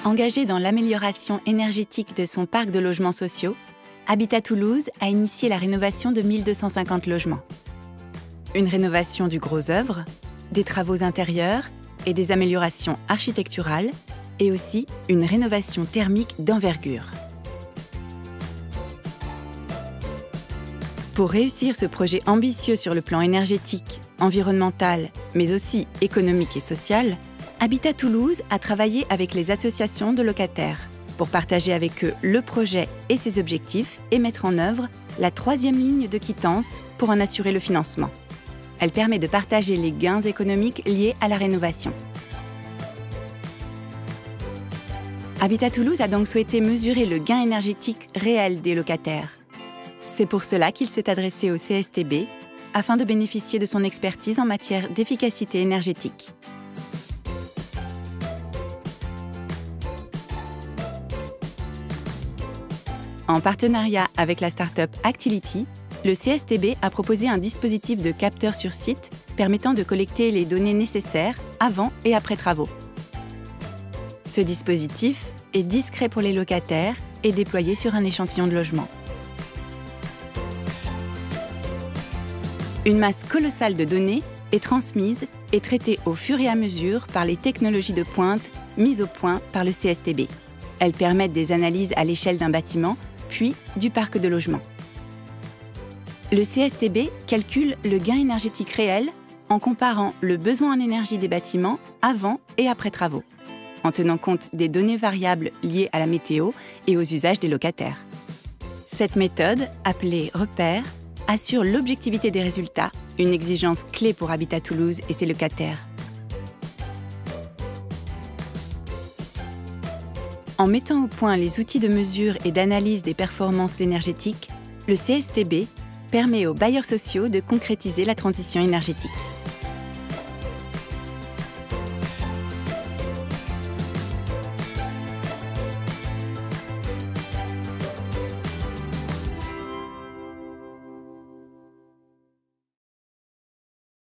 Engagé dans l'amélioration énergétique de son parc de logements sociaux, Habitat Toulouse a initié la rénovation de 1250 logements. Une rénovation du gros œuvre, des travaux intérieurs et des améliorations architecturales, et aussi une rénovation thermique d'envergure. Pour réussir ce projet ambitieux sur le plan énergétique, environnemental, mais aussi économique et social, Habitat Toulouse a travaillé avec les associations de locataires pour partager avec eux le projet et ses objectifs et mettre en œuvre la 3e ligne de quittance pour en assurer le financement. Elle permet de partager les gains économiques liés à la rénovation. Habitat Toulouse a donc souhaité mesurer le gain énergétique réel des locataires. C'est pour cela qu'il s'est adressé au CSTB afin de bénéficier de son expertise en matière d'efficacité énergétique. En partenariat avec la start-up Actility, le CSTB a proposé un dispositif de capteur sur site permettant de collecter les données nécessaires avant et après travaux. Ce dispositif est discret pour les locataires et déployé sur un échantillon de logement. Une masse colossale de données est transmise et traitée au fur et à mesure par les technologies de pointe mises au point par le CSTB. Elles permettent des analyses à l'échelle d'un bâtiment, puis du parc de logements. Le CSTB calcule le gain énergétique réel en comparant le besoin en énergie des bâtiments avant et après travaux, en tenant compte des données variables liées à la météo et aux usages des locataires. Cette méthode, appelée repère, assure l'objectivité des résultats, une exigence clé pour Habitat Toulouse et ses locataires. En mettant au point les outils de mesure et d'analyse des performances énergétiques, le CSTB permet aux bailleurs sociaux de concrétiser la transition énergétique.